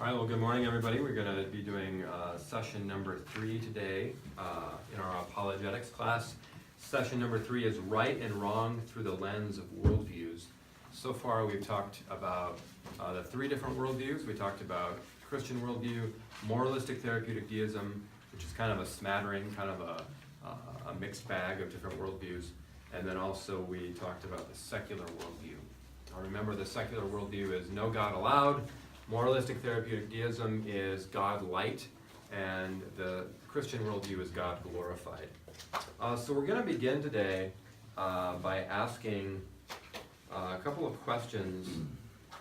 All right, well, good morning, everybody. We're going to be doing session number 3 today in our Apologetics class. Session number 3 is right and wrong through the lens of worldviews. So far, we've talked about the 3 different worldviews. We talked about Christian worldview, moralistic therapeutic deism, which is kind of a smattering, kind of a mixed bag of different worldviews. And then also we talked about the secular worldview. Now remember, the secular worldview is no God allowed. Moralistic therapeutic deism is God light, and the Christian worldview is God glorified. So we're going to begin today by asking a couple of questions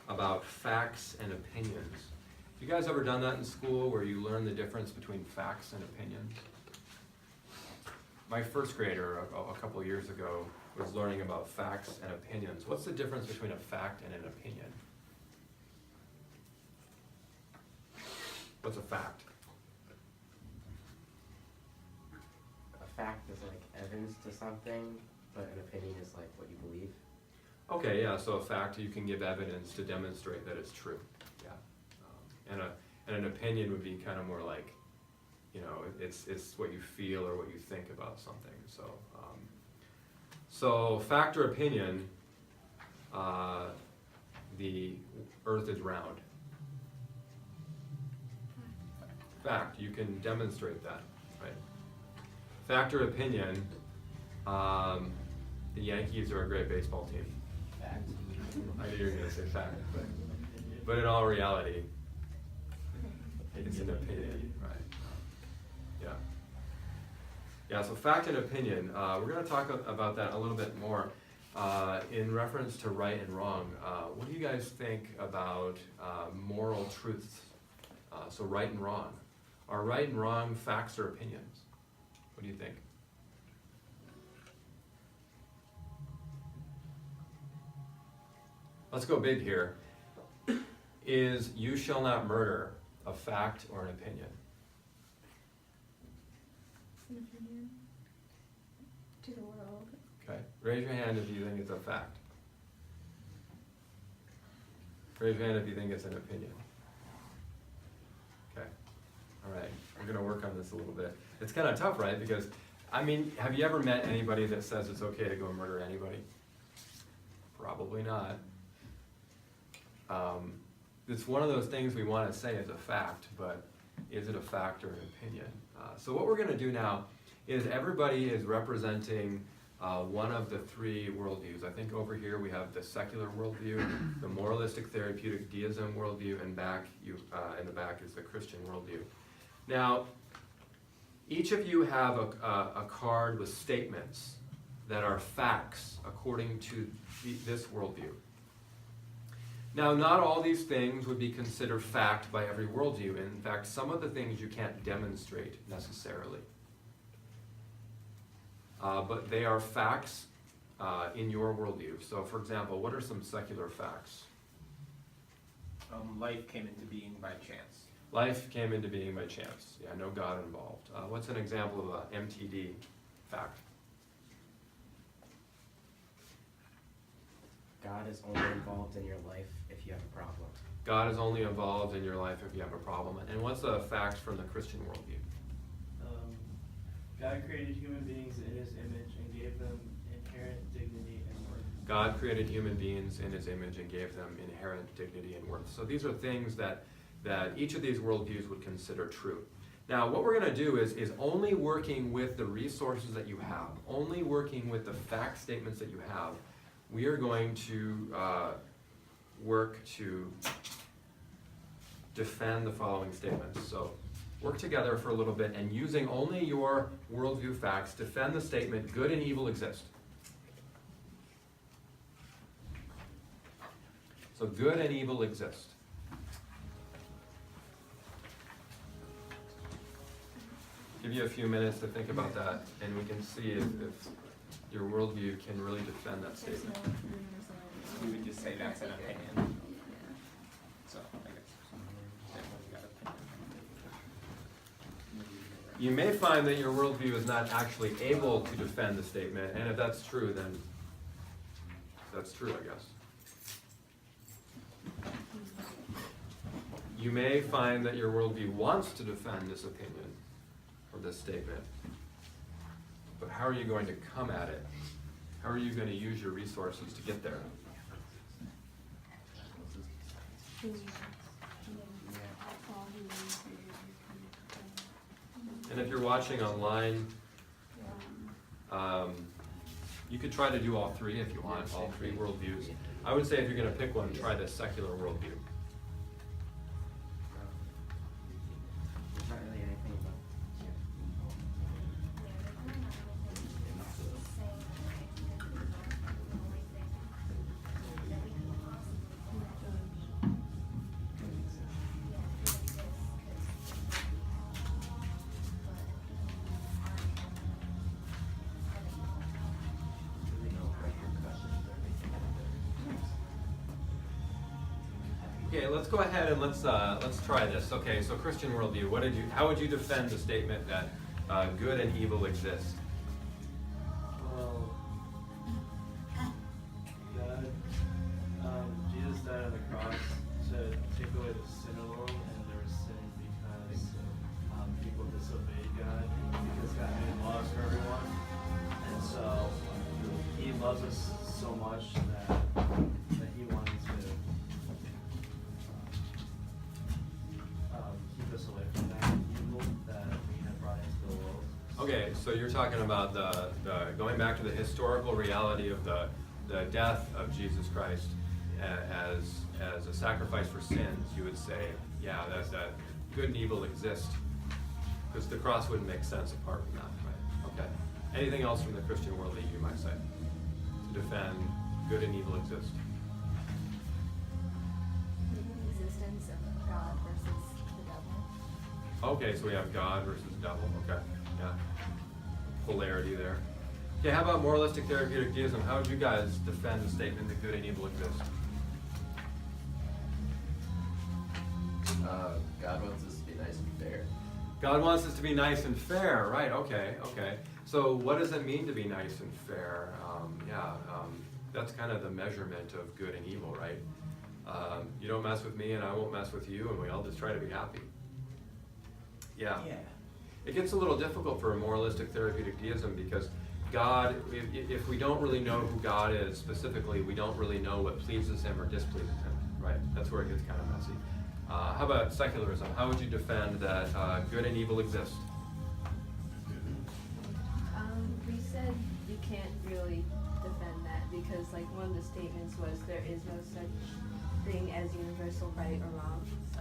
about facts and opinions. Have you guys ever done that in school where you learn the difference between facts and opinions? My first grader a couple of years ago was learning about facts and opinions. What's the difference between a fact and an opinion? What's a fact? A fact is like evidence to something, but an opinion is like what you believe. Okay, yeah, so a fact, you can give evidence to demonstrate that it's true. Yeah. And an opinion would be kind of more like, you know, it's what you feel or what you think about something. So fact or opinion, the earth is round. Fact, you can demonstrate that, right? Fact or opinion, the Yankees are a great baseball team. Fact. I knew you were going to say fact, but in all reality, it's an opinion, right? Yeah. Yeah, so fact and opinion, we're going to talk about that a little bit more in reference to right and wrong. What do you guys think about moral truths? So right and wrong. Are right and wrong facts or opinions? What do you think? Let's go big here. Is "you shall not murder" a fact or an opinion? An opinion to the world. Okay. Raise your hand if you think it's a fact. Raise your hand if you think it's an opinion. Okay. All right. We're going to work on this a little bit. It's kind of tough, right? Because, I mean, have you ever met anybody that says it's okay to go murder anybody? Probably not. It's one of those things we want to say is a fact, but is it a fact or an opinion? So what we're going to do now is everybody is representing one of the 3 worldviews. I think over here we have the secular worldview, the moralistic therapeutic deism worldview, and in the back is the Christian worldview. Now, each of you have a card with statements that are facts according to this worldview. Now, not all these things would be considered fact by every worldview. In fact, some of the things you can't demonstrate necessarily. But they are facts in your worldview. So, for example, what are some secular facts? Life came into being by chance. Life came into being by chance. Yeah, no God involved. What's an example of an MTD fact? God is only involved in your life if you have a problem. God is only involved in your life if you have a problem. And what's a fact from the Christian worldview? God created human beings in His image and gave them inherent dignity and worth. God created human beings in His image and gave them inherent dignity and worth. So these are things that each of these worldviews would consider true. Now, what we're going to do is only working with the resources that you have, only working with the fact statements that you have, we are going to work to defend the following statements. So work together for a little bit and using only your worldview facts, defend the statement, good and evil exist. So good and evil exist. Give you a few minutes to think about that, and we can see if your worldview can really defend that There's statement. no universal. We would just say that's an opinion. So, I guess definitely got opinion. You may find that your worldview is not actually able to defend the statement, and if that's true, then that's true, I guess. You may find that your worldview wants to defend this opinion or this statement, but how are you going to come at it? How are you going to use your resources to get there? And if you're watching online, you could try to do all three if you want, all three worldviews. I would say if you're going to pick one, try the secular worldview. There's not really anything about Okay, let's go ahead and let's try this. Okay, so Christian worldview. How would you defend the statement that good and evil exist? Well, God, Jesus died on the cross to take away the sin of the world, and there was sin because people disobeyed God, because God made laws for everyone, and so He loves us so much that He wanted to keep us away from that evil that we had brought into the world. Okay, so you're talking about the going back to the historical reality of the death of Jesus Christ as a sacrifice for sins. You would say, yeah, that good and evil exist, because the cross wouldn't make sense apart from that, right? Okay. Anything else from the Christian worldview you might say to defend good and evil exist? The existence of God versus the devil. Okay, so we have God versus devil. Okay, yeah. Polarity there. Okay, how about moralistic therapeutic deism? How would you guys defend the statement that good and evil exist? God wants us to be nice and fair. God wants us to be nice and fair, right? Okay. So what does it mean to be nice and fair? That's kind of the measurement of good and evil, right? You don't mess with me and I won't mess with you, and we all just try to be happy. Yeah. It gets a little difficult for a moralistic therapeutic deism because God, if we don't really know who God is specifically, we don't really know what pleases Him or displeases Him, right? That's where it gets kind of messy. How about secularism? How would you defend that good and evil exist? We said you can't really defend that because, like, one of the statements was there is no such thing as universal right or wrong. So.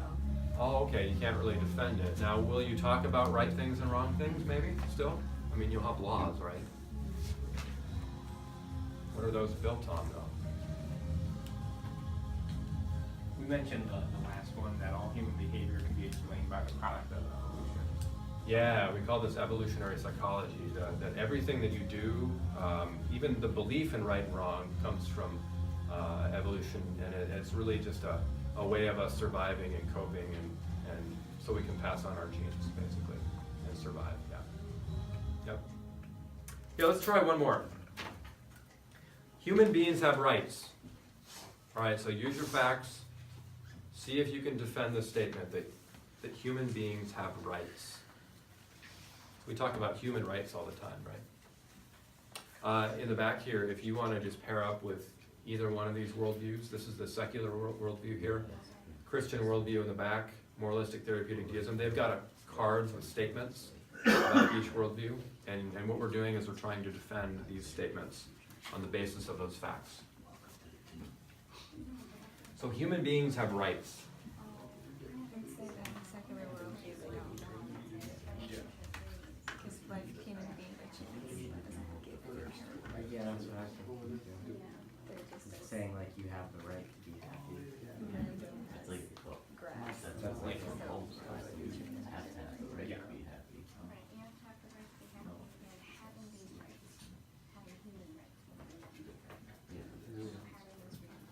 Oh, okay, you can't really defend it. Now, will you talk about right things and wrong things, maybe, still? I mean, you'll have laws, right? What are those built on, though? We mentioned the last one, that all human behavior can be explained by the product of evolution. Yeah, we call this evolutionary psychology, that everything that you do, even the belief in right and wrong, comes from evolution, and it's really just a way of us surviving and coping, and so we can pass on our genes, basically, and survive, yeah. Yep. Yeah, let's try one more. Human beings have rights. All right, so use your facts. See if you can defend the statement that human beings have rights. We talk about human rights all the time, right? In the back here, if you want to just pair up with either one of these worldviews, this is the secular worldview here, Christian worldview in the back, moralistic therapeutic deism. They've got cards with statements about each worldview, and what we're doing is we're trying to defend these statements on the basis of those facts. So human beings have rights. I'd say that in secular worldview they don't. Because life came into being by chance. That doesn't give them inherent. Yeah, that's what I was thinking. They're just It's saying like you have the right to be happy. It's like, well, grass. that's like from So- homes, right? You have to have the right to be happy. Right, you have to have the right to be happy, and having these rights, having human rights, Yeah. having those rights.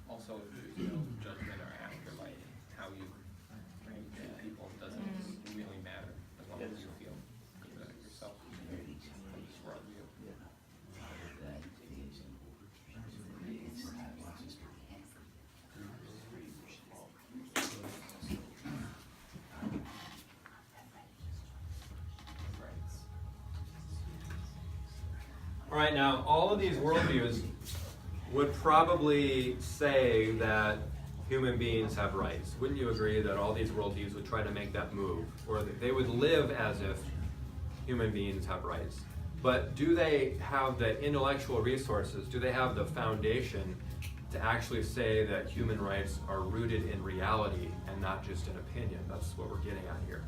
Also, there's no judgment or afterlife. How you treat people doesn't All right, now all of these worldviews would probably say that human beings have rights. Wouldn't you agree that all these worldviews would try to make that move? Or that they would live as if human beings have rights. But do they have the intellectual resources? Do they have the foundation to actually say that human rights are rooted in reality and not just an opinion? That's what we're getting at here.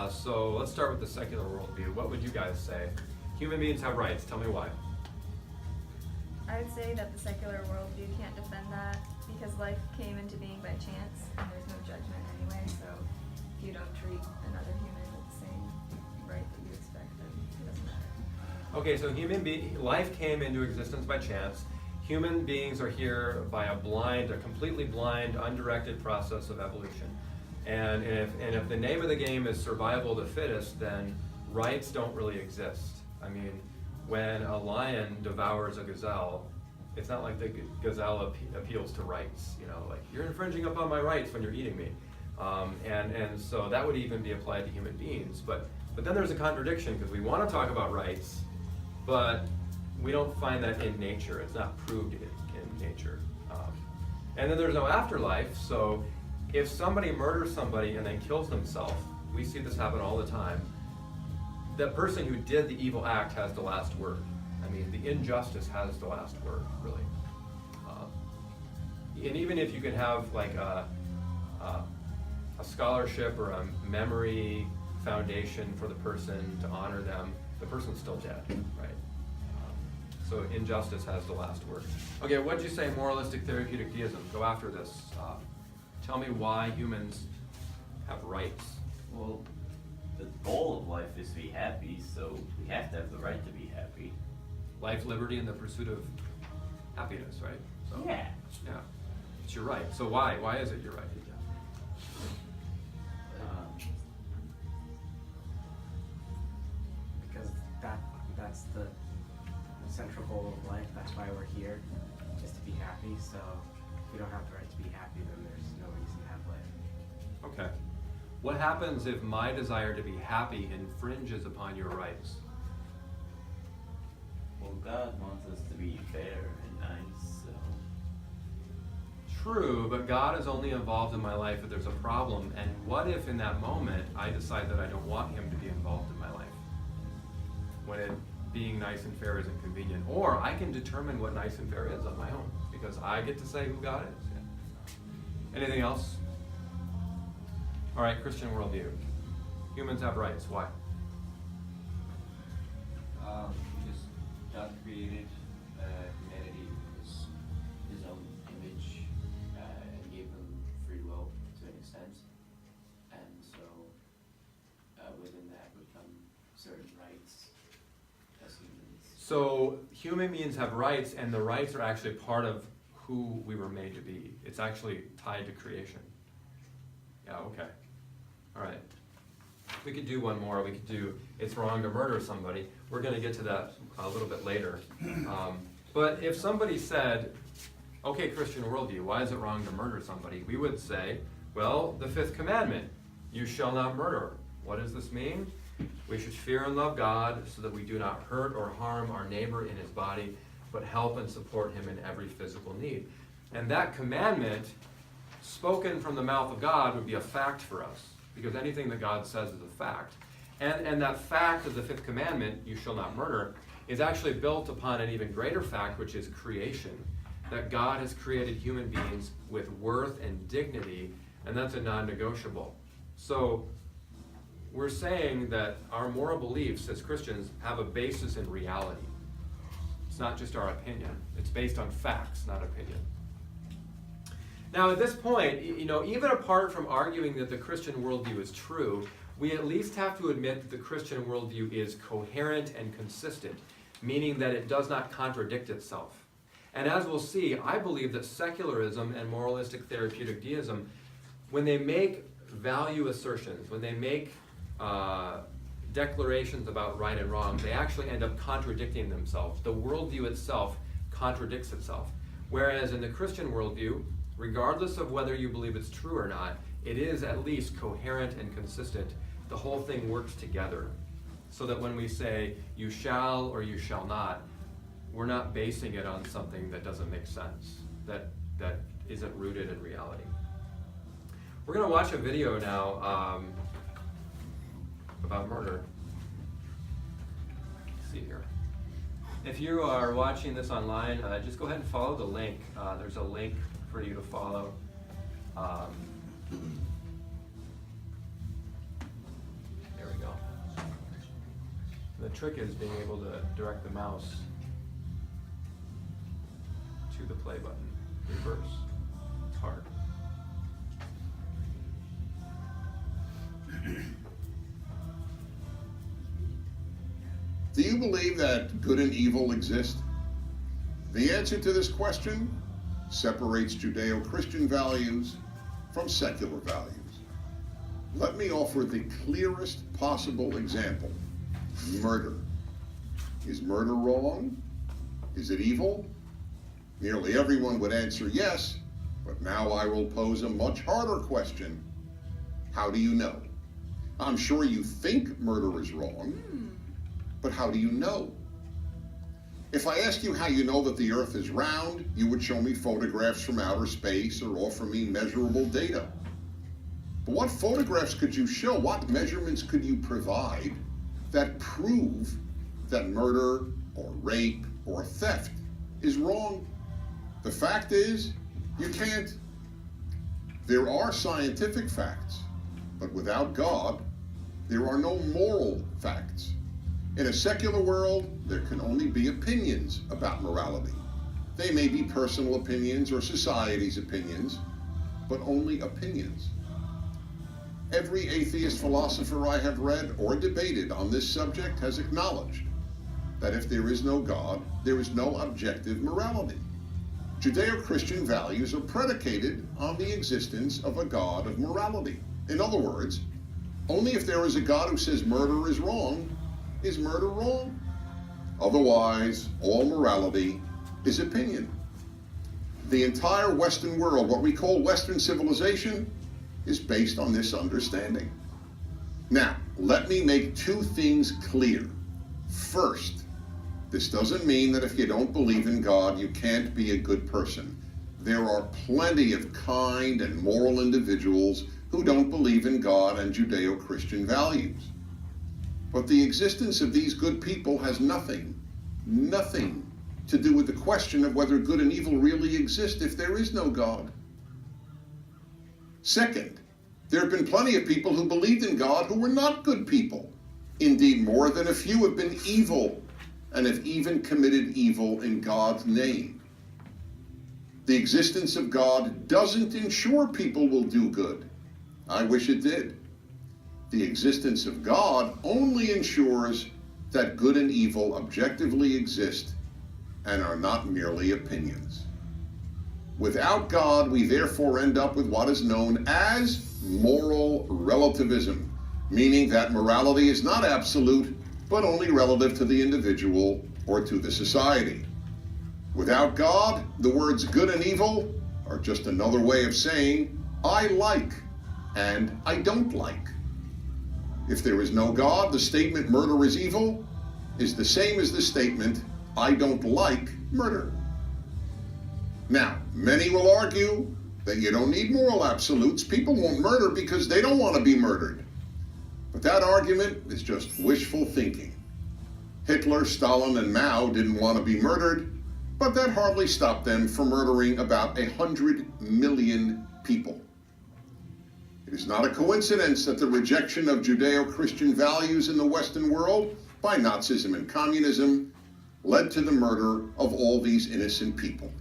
So let's start with the secular worldview. What would you guys say? Human beings have rights. Tell me why. I would say that the secular worldview can't defend that because life came into being by chance and there's no judgment anyway, so if you don't treat another human with the same right that you expect, then it doesn't matter. Okay, so life came into existence by chance. Human beings are here by a completely blind, undirected process of evolution. And if the name of the game is survival of the fittest, then rights don't really exist. I mean, when a lion devours a gazelle, it's not like the gazelle appeals to rights. You know, like, you're infringing upon my rights when you're eating me. And so that would even be applied to human beings. But then there's a contradiction because we want to talk about rights, but we don't find that in nature. It's not proved in nature. And then there's no afterlife, so if somebody murders somebody and then kills themselves, we see this happen all the time, the person who did the evil act has the last word. I mean, the injustice has the last word, really. And even if you can have like a scholarship or a memory foundation for the person to honor them, the person's still dead, right? So injustice has the last word. Okay, what did you say, moralistic therapeutic deism? Go after this. Tell me why humans have rights. Well, the goal of life is to be happy, so we have to have the right to be happy. Life, liberty, and the pursuit of happiness, right? So, Yeah. Yeah. It's your right. So why? Why is it your right? Because that's the central goal of life. That's why we're here, just to be happy. So if we don't have the right to be happy, then there's no reason to have life. Okay. What happens if my desire to be happy infringes upon your rights? Well, God wants us to be fair and nice, so... True, but God is only involved in my life if there's a problem. And what if in that moment I decide that I don't want him to be involved in my life? When being nice and fair isn't convenient. Or I can determine what nice and fair is on my own, because I get to say who God is. Yeah. Anything else? All right, Christian worldview. Humans have rights. Why? Because God created humanity in his own image and gave them free will to an extent. And so within that would come certain rights as humans. So human beings have rights, and the rights are actually part of who we were made to be. It's actually tied to creation. Yeah, okay. All right. We could do one more. We could do it's wrong to murder somebody. We're going to get to that a little bit later. But if somebody said, okay, Christian worldview, why is it wrong to murder somebody? We would say, well, the fifth commandment, you shall not murder. What does this mean? We should fear and love God so that we do not hurt or harm our neighbor in his body, but help and support him in every physical need. And that commandment, spoken from the mouth of God, would be a fact for us, because anything that God says is a fact. And that fact of the fifth commandment, you shall not murder, is actually built upon an even greater fact, which is creation. That God has created human beings with worth and dignity, and that's a non-negotiable. So we're saying that our moral beliefs as Christians have a basis in reality. It's not just our opinion. It's based on facts, not opinion. Now, at this point, even apart from arguing that the Christian worldview is true, we at least have to admit that the Christian worldview is coherent and consistent, meaning that it does not contradict itself. And as we'll see, I believe that secularism and moralistic therapeutic deism, when they make value assertions, when they make declarations about right and wrong, they actually end up contradicting themselves. The worldview itself contradicts itself. Whereas in the Christian worldview, regardless of whether you believe it's true or not, it is at least coherent and consistent. The whole thing works together. So that when we say, you shall or you shall not, we're not basing it on something that doesn't make sense, that isn't rooted in reality. We're gonna watch a video now about murder. Let's see here. If you are watching this online, just go ahead and follow the link. There's a link for you to follow. There we go. The trick is being able to direct the mouse to the play button. Reverse. It's hard. Do you believe that good and evil exist? The answer to this question separates Judeo-Christian values from secular values. Let me offer the clearest possible example. Murder. Is murder wrong? Is it evil? Nearly everyone would answer yes, but now I will pose a much harder question. How do you know? I'm sure you think murder is wrong, but how do you know? If I ask you how you know that the earth is round, you would show me photographs from outer space or offer me measurable data. But what photographs could you show? What measurements could you provide that prove that murder or rape or theft is wrong? The fact is, you can't. There are scientific facts, but without God, there are no moral facts. In a secular world, there can only be opinions about morality. They may be personal opinions or society's opinions, but only opinions. Every atheist philosopher I have read or debated on this subject has acknowledged that if there is no God, there is no objective morality. Judeo-Christian values are predicated on the existence of a God of morality. In other words, only if there is a God who says murder is murder wrong? Otherwise, all morality is opinion. The entire Western world, what we call Western civilization, is based on this understanding. Now, let me make two things clear. First, this doesn't mean that if you don't believe in God, you can't be a good person. There are plenty of kind and moral individuals who don't believe in God and Judeo-Christian values. But the existence of these good people has nothing to do with the question of whether good and evil really exist if there is no God. Second, there have been plenty of people who believed in God who were not good people. Indeed, more than a few have been evil and have even committed evil in God's name. The existence of God doesn't ensure people will do good. I wish it did. The existence of God only ensures that good and evil objectively exist and are not merely opinions. Without God, we therefore end up with what is known as moral relativism, meaning that morality is not absolute, but only relative to the individual or to the society. Without God, the words good and evil are just another way of saying I like and I don't like. If there is no God, the statement murder is evil is the same as the statement I don't like murder. Now, many will argue that you don't need moral absolutes. People won't murder because they don't want to be murdered. But that argument is just wishful thinking. Hitler, Stalin, and Mao didn't want to be murdered, but that hardly stopped them from murdering about 100 million people. It is not a coincidence that the rejection of Judeo-Christian values in the Western world by Nazism and communism led to the murder of all these innocent people.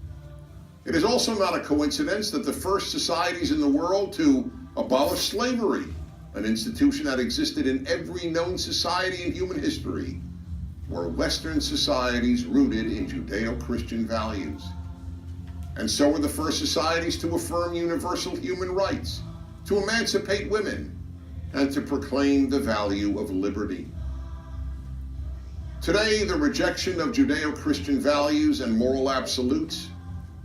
It is also not a coincidence that the first societies in the world to abolish slavery, an institution that existed in every known society in human history, were Western societies rooted in Judeo-Christian values. And so were the first societies to affirm universal human rights, to emancipate women, and to proclaim the value of liberty. Today, the rejection of Judeo-Christian values and moral absolutes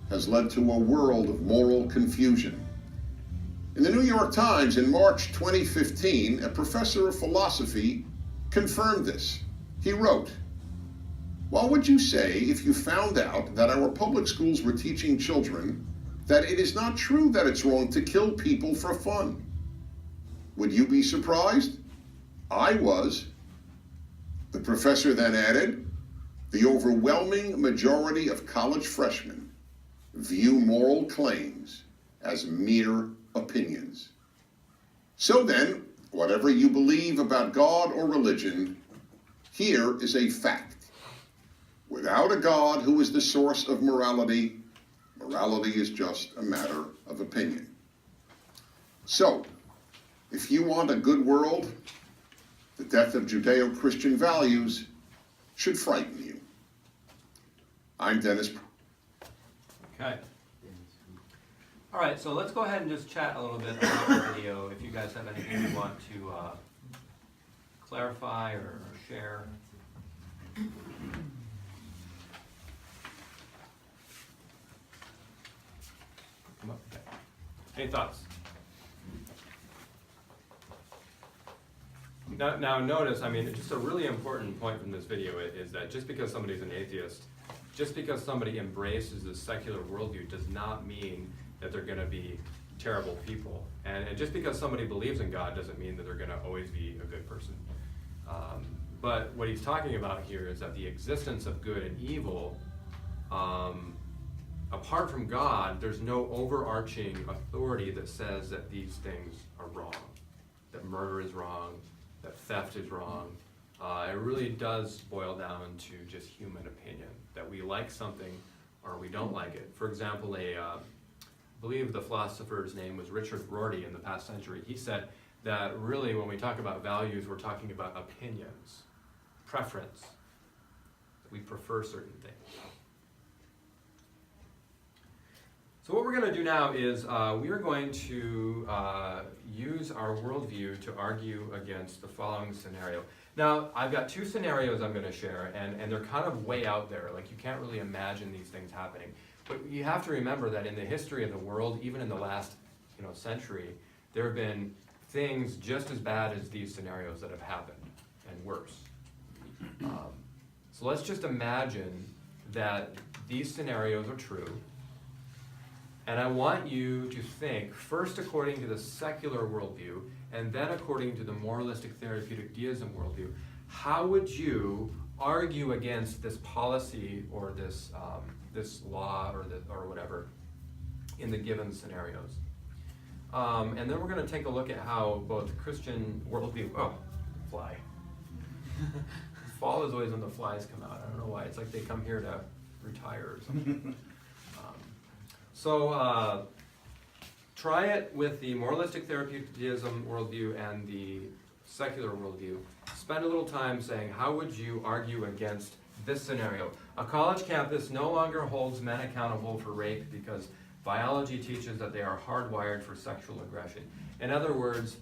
has led to a world of moral confusion. In the New York Times in March 2015, a professor of philosophy confirmed this. He wrote, What would you say if you found out that our public schools were teaching children that it is not true that it's wrong to kill people for fun? Would you be surprised? I was. The professor then added, the overwhelming majority of college freshmen view moral claims as mere opinions. So then, whatever you believe about God or religion, here is a fact. Without a God who is the source of morality, morality is just a matter of opinion. So, if you want a good world, the death of Judeo-Christian values should frighten you. I'm Dennis. Okay. All right, so let's go ahead and just chat a little bit about the video. If you guys have anything you want to clarify or share. Come up. Okay. Any thoughts? Now notice, I mean, just a really important point from this video is that just because somebody's an atheist, just because somebody embraces a secular worldview does not mean that they're going to be terrible people. And just because somebody believes in God doesn't mean that they're going to always be a good person. But what he's talking about here is that the existence of good and evil, apart from God, there's no overarching authority that says that these things are wrong, that murder is wrong, that theft is wrong. It really does boil down to just human opinion, that we like something or we don't like it. For example, I believe the philosopher's name was Richard Rorty in the past century. He said that really when we talk about values, we're talking about opinions, preference. We prefer certain things. So what we're going to do now is we are going to use our worldview to argue against the following scenario. Now, I've got two scenarios I'm going to share, and they're kind of way out there. Like, you can't really imagine these things happening. But you have to remember that in the history of the world, even in the last century, there have been things just as bad as these scenarios that have happened, and worse. So let's just imagine that these scenarios are true. And I want you to think, first according to the secular worldview, and then according to the moralistic therapeutic deism worldview, how would you argue against this policy or this law or whatever in the given scenarios? And then we're going to take a look at how both Christian worldview, fly. Fall is always when the flies come out. I don't know why. It's like they come here to retire or something. So try it with the moralistic therapeutic deism worldview and the secular worldview. Spend a little time saying, how would you argue against this scenario? A college campus no longer holds men accountable for rape because biology teaches that they are hardwired for sexual aggression. In other words,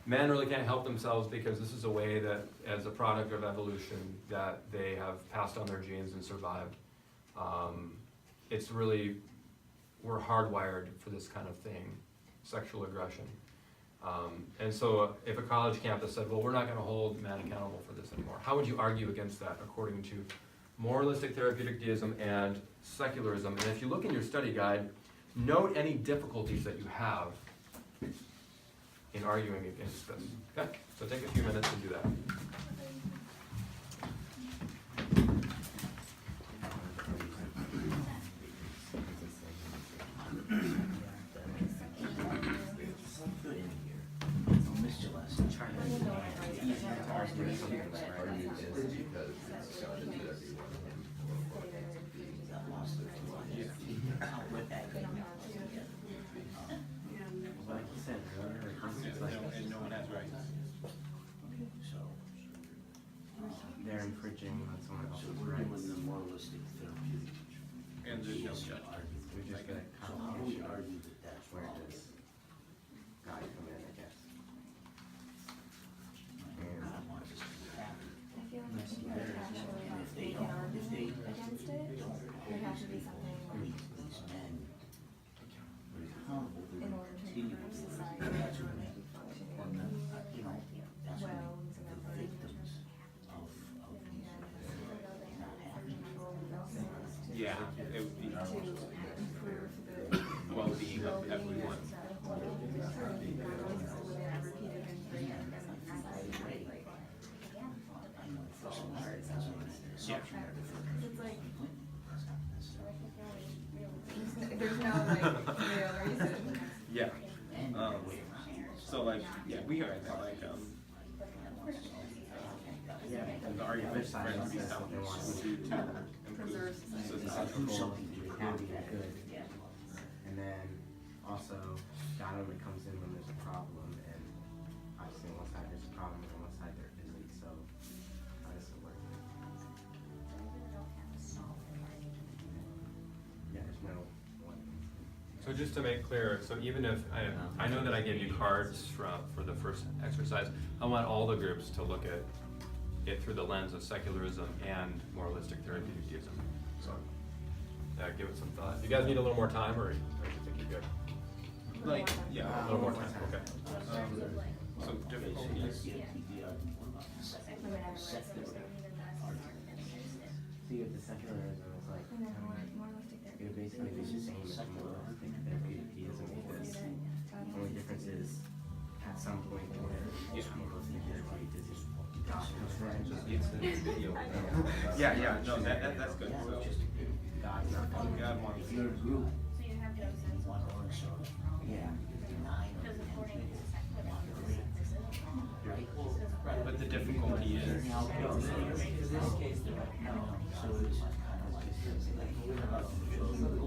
men really can't help themselves because this is a way that, as a product of evolution, that they have passed on their genes and survived. It's really, we're hardwired for this kind of thing, sexual aggression. And so if a college campus said, well, we're not going to hold men accountable for this anymore, how would you argue against that according to moralistic therapeutic deism and secularism? And if you look in your study guide, note any difficulties that you have in arguing against this. Okay? So take a few minutes to do that. No one has rights. They're infringing on someone else's We're doing rights. the moralistic therapeutic. And there's no judgment. We're just gonna So how do we argue that that's where wrong? does God come in, I guess? God wants us to be happy. I feel like if you were to actually make an argument against it, there'd have to be something like, These men are accountable, in they're order to continue. improve society, That's what or makes maybe functioning that's what well, makes and the victims of these events. Yeah, it would be to improve the well-being of everyone. Yeah. It's like, there's no like real reason. Yeah. So like, yeah, we heard that like, Yeah, the argument for side it to be says sound something wants would to be to Preserve improve society. society. goal to be happy and good. And then also, God only comes in when there's a problem, and obviously on one side there's a problem, and on one side there isn't, so how does it work? Yeah, there's no one. So just to make clear, so even if, I know that I gave you cards for the first exercise, I want all the groups to look at it through the lens of secularism and moralistic therapeutic deism. So, give it some thought. You guys need a little more time, or you think you're good? Like, yeah. A little more time, okay. So difficulties. See, with the secularism, it's like, And then moralistic it would basically be the same as moralistic therapeutic deism, because the only difference is, at some point, Yeah. moralistic therapeutic deism, God comes in. Yeah, no, that's good. So, God's not coming. God wants. So you have no sense of Yeah. because according to secular But the difficulty is,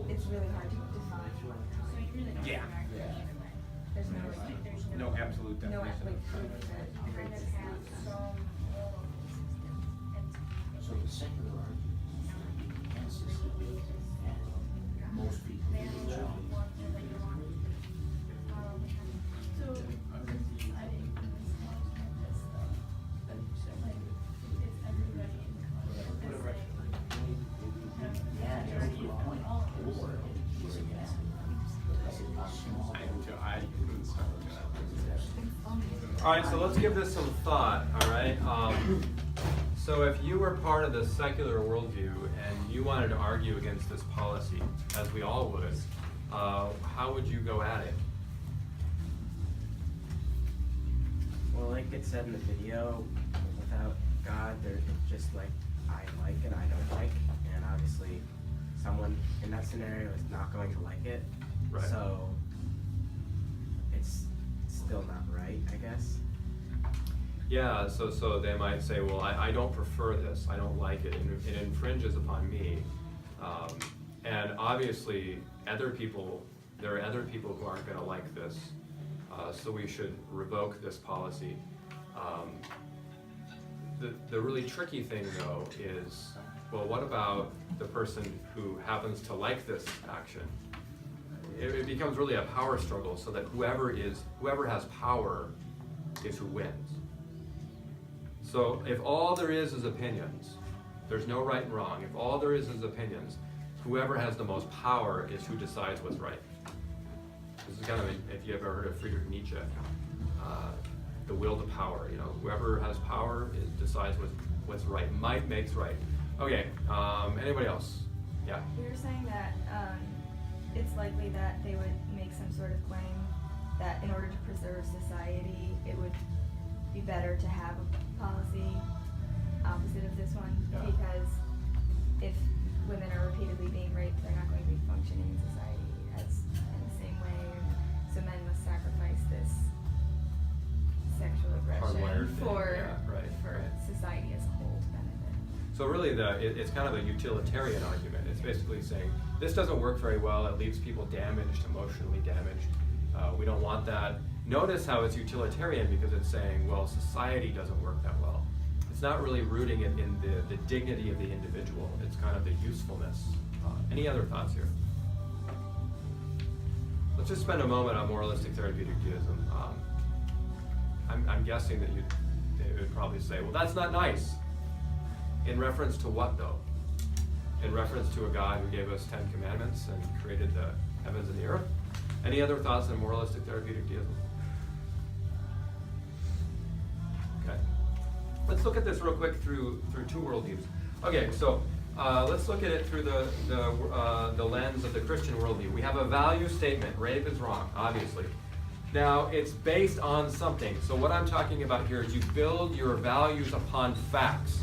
It's really hard to define. yeah, There's no no absolute no definition. like proof that kind of exists. have some So the secular argument against this debate, and most people All right, so let's give this some thought, all right? So if you were part of the secular worldview and you wanted to argue against this policy, as we all would, how would you go at it? Well, like it said in the video, without God, there's just like I like and I don't like, and obviously someone in that scenario is not going to like it. Right. So it's still not right, I guess. Yeah, so they might say, well, I don't prefer this, I don't like it, it infringes upon me. And obviously, there are other people who aren't gonna like this, so we should revoke this policy. The really tricky thing though is, well, what about the person who happens to like this action? It becomes really a power struggle, so that whoever has power is who wins. So if all there is opinions, there's no right and wrong. If all there is opinions, whoever has the most power is who decides what's right. This is kind of, if you ever heard of Friedrich Nietzsche, the will to power. Whoever has power decides what's right. Might makes right. Okay. Anybody else? Yeah. We were saying that it's likely that they would make some sort of claim that in order to preserve society, it would be better to have a policy opposite of this one, Yeah. because if women are repeatedly being raped, they're not going to be functioning in society in the same way. So men must sacrifice this sexual aggression Hardwired thing, for right. society as a whole to benefit. So really, it's kind of a utilitarian argument. It's basically saying this doesn't work very well. It leaves people damaged, emotionally damaged. We don't want that. Notice how it's utilitarian, because it's saying, well, society doesn't work that well. It's not really rooting it in the dignity of the individual. It's kind of the usefulness. Any other thoughts here? Let's just spend a moment on moralistic therapeutic deism. I'm guessing that they would probably say, well, that's not nice. In reference to what, though? In reference to a God who gave us 10 commandments and created the heavens and the earth? Any other thoughts on moralistic therapeutic deism? Okay. Let's look at this real quick through two worldviews. Okay, so let's look at it through the lens of the Christian worldview. We have a value statement. Rape is wrong, obviously. Now, it's based on something. So what I'm talking about here is you build your values upon facts.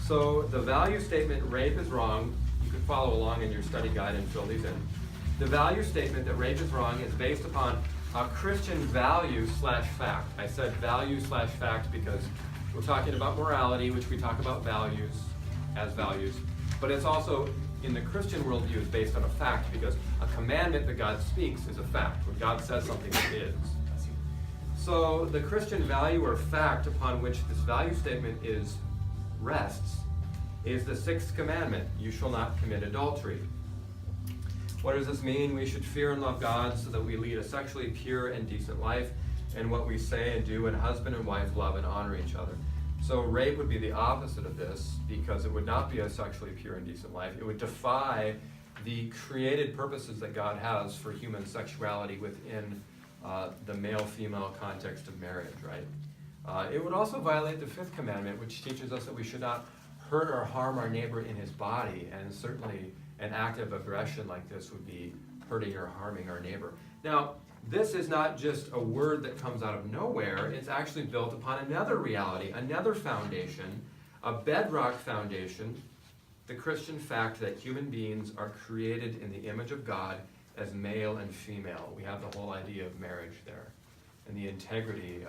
So the value statement, rape is wrong, you can follow along in your study guide and fill these in. The value statement that rape is wrong is based upon a Christian value slash fact. I said value slash fact because we're talking about morality, which we talk about values as values. But it's also, in the Christian worldview, is based on a fact because a commandment that God speaks is a fact. When God says something, it is. So the Christian value or fact upon which this value statement rests is the sixth commandment: you shall not commit adultery. What does this mean? We should fear and love God so that we lead a sexually pure and decent life in what we say and do, and husband and wife love and honor each other. So rape would be the opposite of this because it would not be a sexually pure and decent life. It would defy the created purposes that God has for human sexuality within the male-female context of marriage, right? It would also violate the fifth commandment, which teaches us that we should not hurt or harm our neighbor in his body, and certainly an act of aggression like this would be hurting or harming our neighbor. Now, this is not just a word that comes out of nowhere. It's actually built upon another reality, another foundation, a bedrock foundation, the Christian fact that human beings are created in the image of God as male and female. We have the whole idea of marriage there and the integrity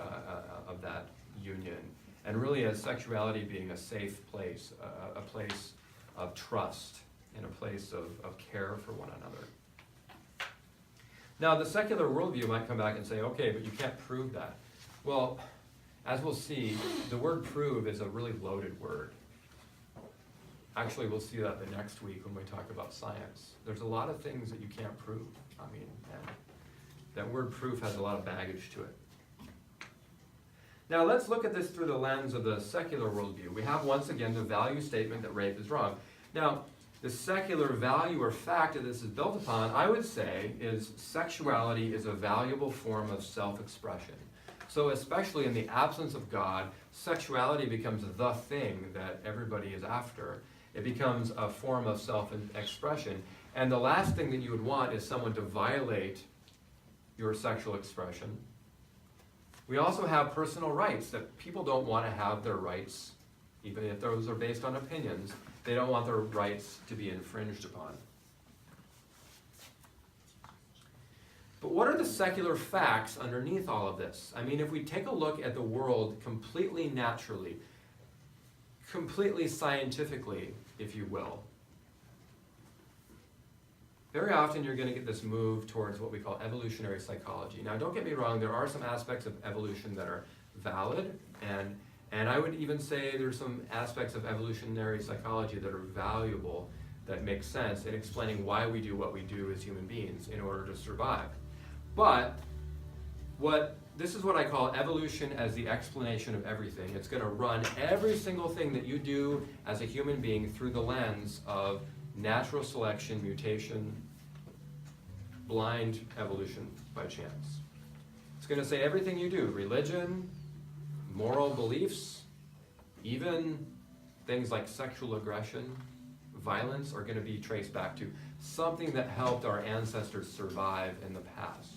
of that union. And really as sexuality being a safe place, a place of trust and a place of care for one another. Now, the secular worldview might come back and say, okay, but you can't prove that. Well, as we'll see, the word prove is a really loaded word. Actually, we'll see that the next week when we talk about science. There's a lot of things that you can't prove. I mean, and that word proof has a lot of baggage to it. Now, let's look at this through the lens of the secular worldview. We have, once again, the value statement that rape is wrong. Now, the secular value or fact that this is built upon, I would say, is sexuality is a valuable form of self-expression. So especially in the absence of God, sexuality becomes the thing that everybody is after. It becomes a form of self-expression. And the last thing that you would want is someone to violate your sexual expression. We also have personal rights that people don't want to have their rights, even if those are based on opinions. They don't want their rights to be infringed upon. But what are the secular facts underneath all of this? I mean, if we take a look at the world completely naturally, completely scientifically, if you will, very often you're going to get this move towards what we call evolutionary psychology. Now, don't get me wrong, there are some aspects of evolution that are valid, and I would even say there's some aspects of evolutionary psychology that are valuable, that make sense in explaining why we do what we do as human beings in order to survive. But this is what I call evolution as the explanation of everything. It's going to run every single thing that you do as a human being through the lens of natural selection, mutation, blind evolution by chance. It's going to say everything you do, religion, moral beliefs, even things like sexual aggression, violence, are going to be traced back to something that helped our ancestors survive in the past.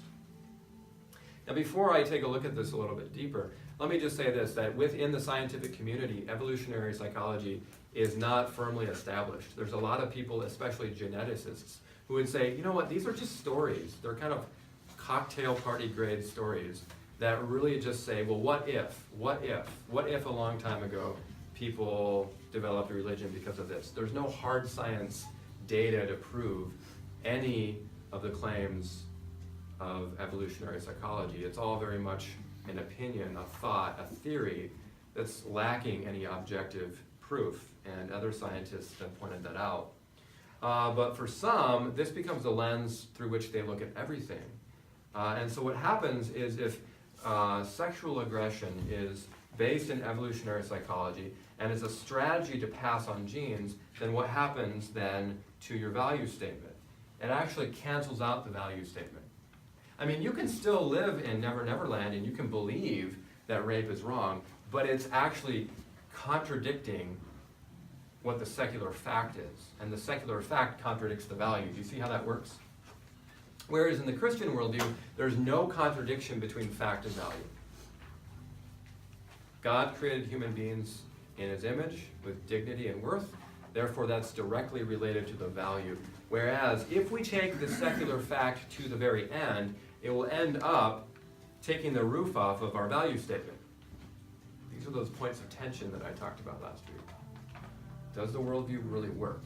Now, before I take a look at this a little bit deeper, let me just say this, that within the scientific community, evolutionary psychology is not firmly established. There's a lot of people, especially geneticists, who would say, you know what, these are just stories. They're kind of cocktail party grade stories that really just say, well, what if a long time ago people developed a religion because of this? There's no hard science data to prove any of the claims of evolutionary psychology. It's all very much an opinion, a thought, a theory that's lacking any objective proof, and other scientists have pointed that out. But for some, this becomes the lens through which they look at everything. And so what happens is if sexual aggression is based in evolutionary psychology and is a strategy to pass on genes, then what happens then to your value statement? It actually cancels out the value statement. I mean, you can still live in Never Never Land and you can believe that rape is wrong, but it's actually contradicting what the secular fact is, and the secular fact contradicts the value. Do you see how that works? Whereas in the Christian worldview, there's no contradiction between fact and value. God created human beings in his image with dignity and worth, therefore that's directly related to the value. Whereas if we take the secular fact to the very end, it will end up taking the roof off of our value statement. These are those points of tension that I talked about last week. Does the worldview really work?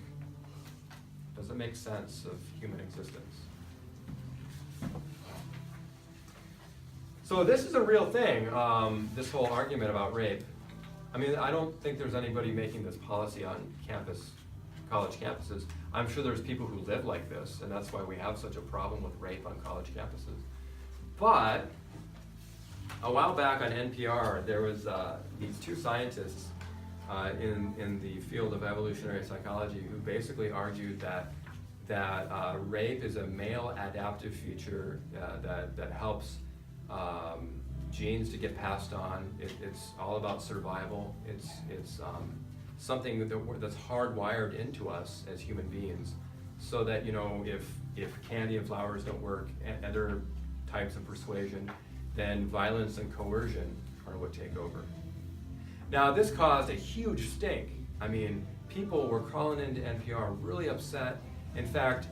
Does it make sense of human existence? So this is a real thing, this whole argument about rape. I mean, I don't think there's anybody making this policy on campus, college campuses. I'm sure there's people who live like this, and that's why we have such a problem with rape on college campuses. But a while back on NPR, there was these two scientists in the field of evolutionary psychology who basically argued that rape is a male adaptive feature that helps genes to get passed on. It's all about survival. It's something that's hardwired into us as human beings, so that, you know, if candy and flowers don't work, and other types of persuasion, then violence and coercion are what take over. Now, this caused a huge stink. I mean, people were calling into NPR really upset. In fact,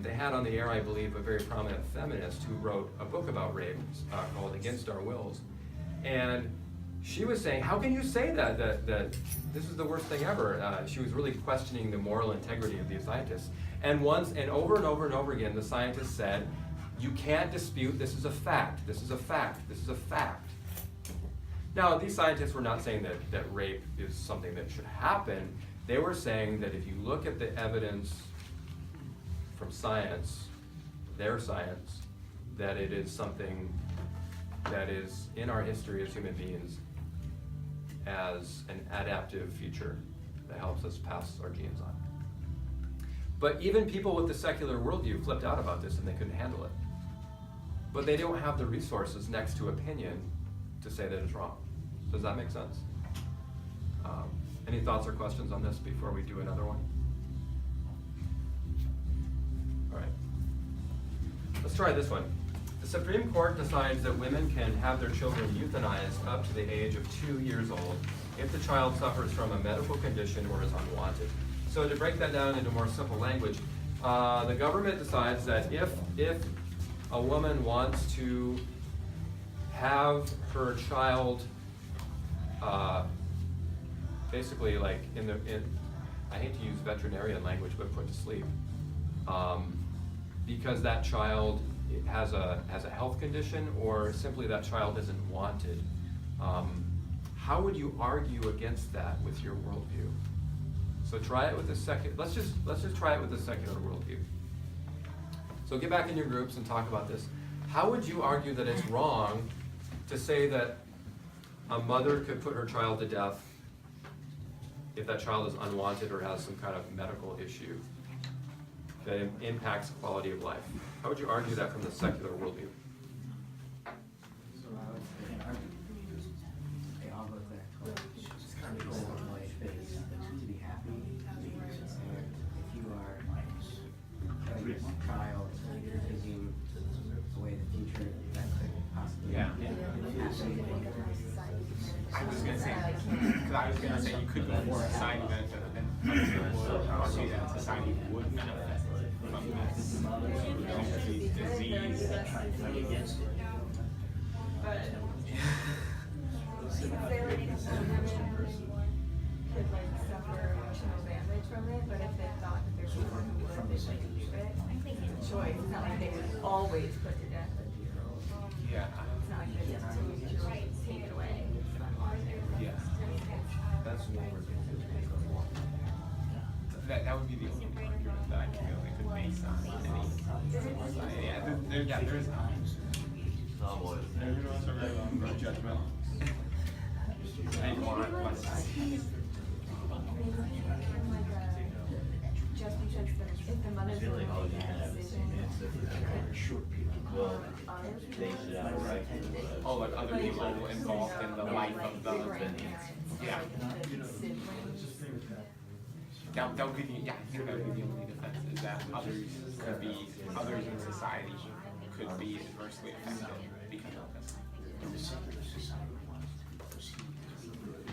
they had on the air, I believe, a very prominent feminist who wrote a book about rape called Against Our Wills. And she was saying, how can you say that this is the worst thing ever? She was really questioning the moral integrity of these scientists. And once, and over and over and over again, the scientists said, you can't dispute, this is a fact, this is a fact, this is a fact. Now, these scientists were not saying that rape is something that should happen. They were saying that if you look at the evidence from science, their science, that it is something that is in our history as human beings as an adaptive feature that helps us pass our genes on. But even people with the secular worldview flipped out about this and they couldn't handle it. But they don't have the resources next to opinion to say that it's wrong. Does that make sense? Any thoughts or questions on this before we do another one? All right. Let's try this one. The Supreme Court decides that women can have their children euthanized up to the age of 2 years old if the child suffers from a medical condition or is unwanted. So to break that down into more simple language, the government decides that if a woman wants to have her child basically like I hate to use veterinarian language, but put to sleep, because that child has a health condition or simply that child isn't wanted, how would you argue against that with your worldview? So try it with the let's just try it with the secular worldview. So get back in your groups and talk about this. How would you argue that it's wrong to say that a mother could put her child to death if that child is unwanted or has some kind of medical issue that impacts quality of life? How would you argue that from the secular worldview? So I would say, they all go to that college. The goal of life is to be happy. And if you are killing your child, you're taking away the future that could possibly happen. I was gonna say, you could be more society benefit, and other people would argue that society would benefit from this disease. Could like suffer emotional damage from it, but if they thought that there's people who would, they would leave it. It's a choice. It's not like they would always put to death a 2-year-old. Yeah. It's not like they just take it away. Yeah. That's one word. That would be the only argument that I feel they could base on any. Yeah, there's no judgment. They want what's Just because if the mother's really making that decision, oh, like other people involved in the life of the grandparents, yeah. the siblings. that would be the, yeah, I think that would be the only defense, is that others in society could be adversely affected because of this. In the secular society wants to be perceived as good.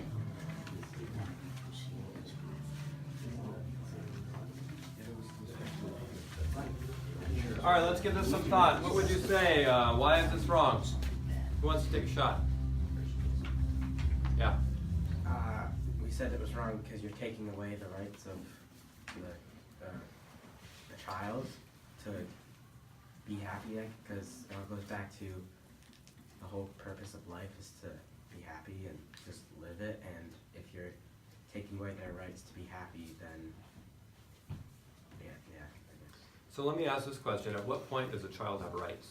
All right, let's give this some thought. What would you say? Why is this wrong? Who wants to take a shot? Yeah. We said it was wrong because you're taking away the rights of the child to be happy, because it all goes back to the whole purpose of life is to be happy and just live it, and if you're taking away their rights to be happy, then yeah, I guess. So let me ask this question. At what point does a child have rights?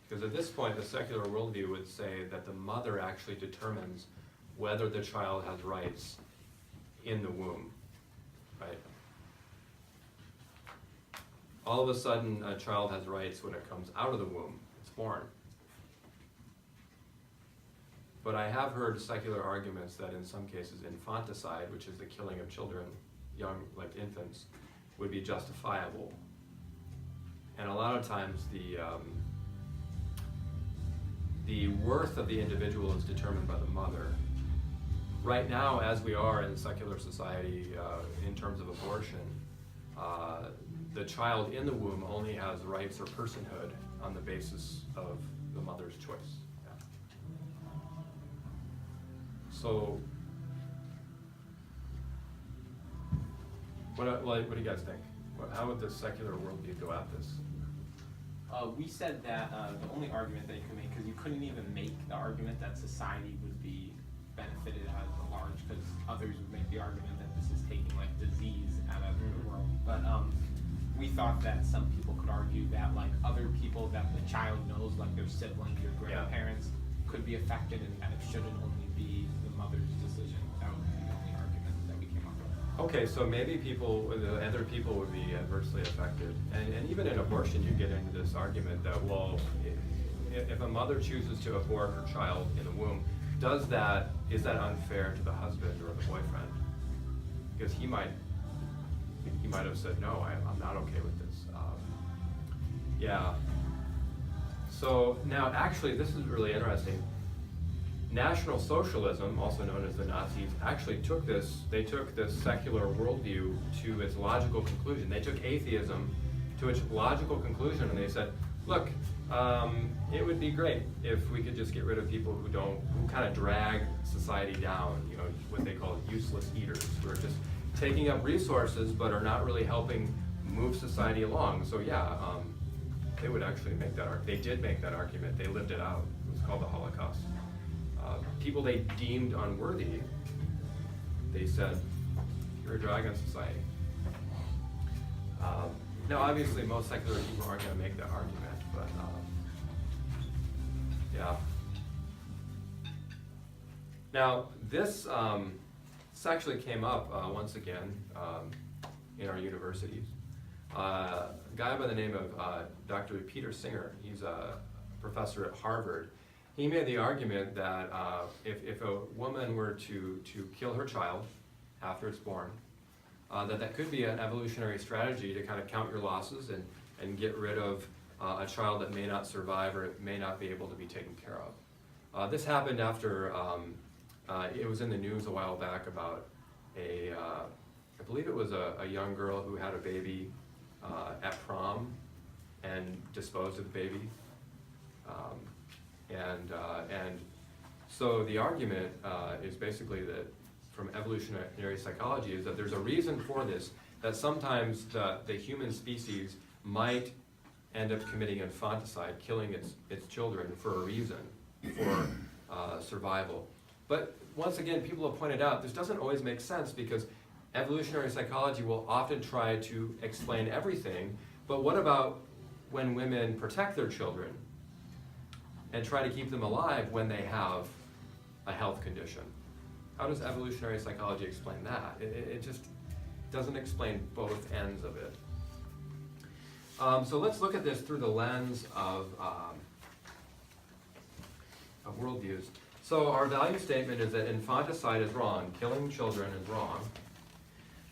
Because at this point, the secular worldview would say that the mother actually determines whether the child has rights in the womb, right? All of a sudden, a child has rights when it comes out of the womb. It's born. But I have heard secular arguments that in some cases infanticide, which is the killing of children, young, like infants, would be justifiable. And a lot of times the worth of the individual is determined by the mother. Right now, as we are in secular society, in terms of abortion, the child in the womb only has rights or personhood on the basis of the mother's choice. Yeah. So, what do you guys think? How would the secular worldview go at this? We said that the only argument that you could make, because you couldn't even make the argument that society would be benefited out of the large, because others would make the argument that this is taking like disease out of the world. But we thought that some people could argue that like other people that the child knows, like their siblings or grandparents, could be affected, and that it shouldn't only be the mother's decision. That would be the only argument that we came up with. Okay, so maybe the other people would be adversely affected. And even in abortion, you get into this argument that, well, if a mother chooses to abort her child in the womb, is that unfair to the husband or the boyfriend? Because he might have said, no, I'm not okay with this. Yeah. So now, actually, this is really interesting. National Socialism, also known as the Nazis, actually took this secular worldview to its logical conclusion. They took atheism to its logical conclusion, and they said, look, it would be great if we could just get rid of people who kind of drag society down, what they call useless eaters, who are just taking up resources but are not really helping move society along. So yeah, they would actually make that argument. They did make that argument. They lived it out. It was called the Holocaust. People they deemed unworthy, they said, you're a drag on society. Now, obviously, most secular people aren't going to make that argument, but yeah. Now, this actually came up once again in our universities. A guy by the name of Dr. Peter Singer, he's a professor at Harvard. He made the argument that if a woman were to kill her child after it's born, that could be an evolutionary strategy to kind of count your losses and get rid of a child that may not survive or may not be able to be taken care of. This happened after, it was in the news a while back about I believe it was a young girl who had a baby at prom and disposed of the baby. And so the argument is basically that from evolutionary psychology is that there's a reason for this, that sometimes the human species might end up committing infanticide, killing its children for a reason, for survival. But once again, people have pointed out this doesn't always make sense, because evolutionary psychology will often try to explain everything, but what about when women protect their children and try to keep them alive when they have a health condition? How does evolutionary psychology explain that? It just doesn't explain both ends of it. So let's look at this through the lens of worldviews. So our value statement is that infanticide is wrong, killing children is wrong.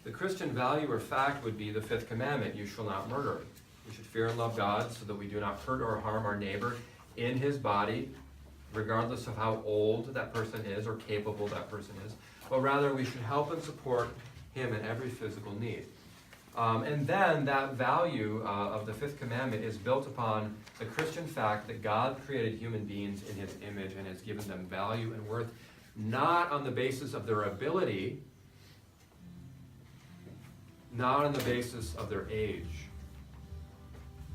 The Christian value or fact would be the fifth commandment, you shall not murder. We should fear and love God so that we do not hurt or harm our neighbor in his body, regardless of how old that person is or capable that person is, but rather we should help and support him in every physical need. And then that value of the fifth commandment is built upon the Christian fact that God created human beings in his image and has given them value and worth, not on the basis of their ability, not on the basis of their age.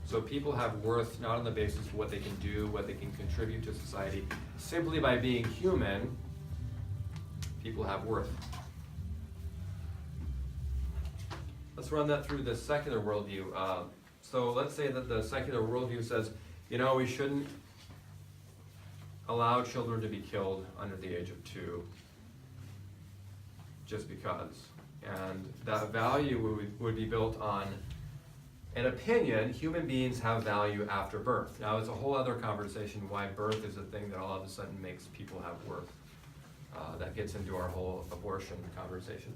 So people have worth not on the basis of what they can do, what they can contribute to society. Simply by being human, people have worth. Let's run that through the secular worldview. So let's say that the secular worldview says, we shouldn't allow children to be killed under the age of 2, just because. And that value would be built on an opinion, human beings have value after birth. Now, it's a whole other conversation why birth is a thing that all of a sudden makes people have worth. That gets into our whole abortion conversation.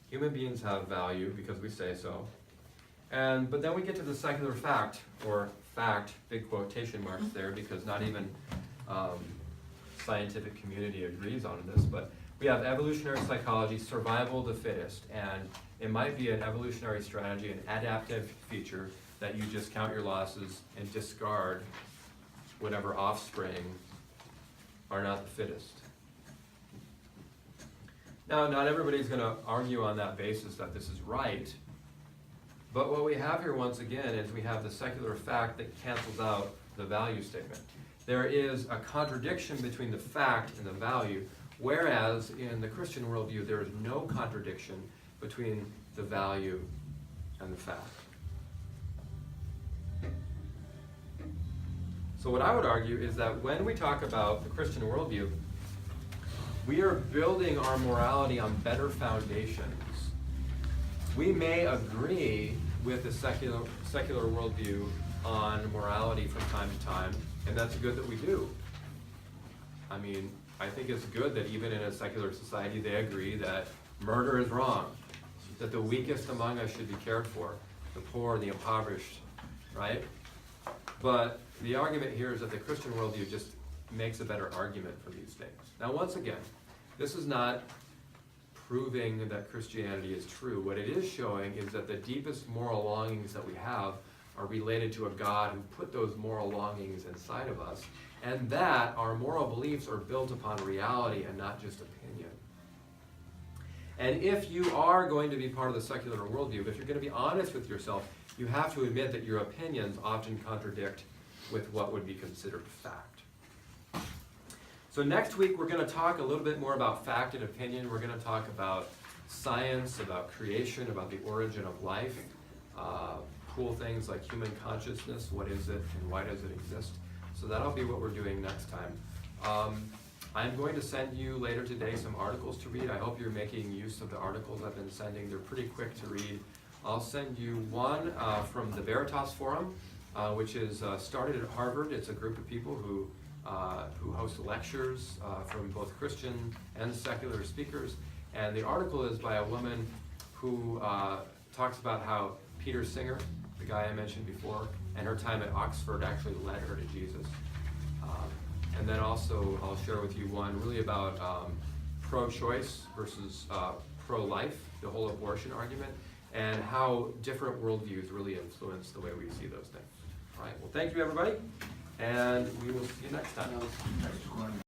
Human beings have value because we say so. But then we get to the secular fact, or fact, big quotation marks there, because not even scientific community agrees on this, but we have evolutionary psychology, survival of the fittest, and it might be an evolutionary strategy, an adaptive feature, that you just count your losses and discard whatever offspring are not the fittest. Now, not everybody's going to argue on that basis that this is right, but what we have here once again is we have the secular fact that cancels out the value statement. There is a contradiction between the fact and the value, whereas in the Christian worldview there is no contradiction between the value and the fact. So what I would argue is that when we talk about the Christian worldview, we are building our morality on better foundations. We may agree with the secular worldview on morality from time to time, and that's good that we do. I mean, I think it's good that even in a secular society they agree that murder is wrong, that the weakest among us should be cared for, the poor, the impoverished, right? But the argument here is that the Christian worldview just makes a better argument for these things. Now, once again, this is not proving that Christianity is true. What it is showing is that the deepest moral longings that we have are related to a God who put those moral longings inside of us, and that our moral beliefs are built upon reality and not just opinion. And if you are going to be part of the secular worldview, if you're going to be honest with yourself, you have to admit that your opinions often contradict with what would be considered fact. So next week we're going to talk a little bit more about fact and opinion. We're going to talk about science, about creation, about the origin of life, cool things like human consciousness, what is it and why does it exist. So that'll be what we're doing next time. I'm going to send you later today some articles to read. I hope you're making use of the articles I've been sending. They're pretty quick to read. I'll send you one from the Veritas Forum, which is started at Harvard. It's a group of people who host lectures from both Christian and secular speakers. And the article is by a woman who talks about how Peter Singer, the guy I mentioned before, and her time at Oxford actually led her to Jesus. And then also I'll share with you one really about pro-choice versus pro-life, the whole abortion argument, and how different worldviews really influence the way we see those things. All right, well, thank you, everybody, and we will see you next time.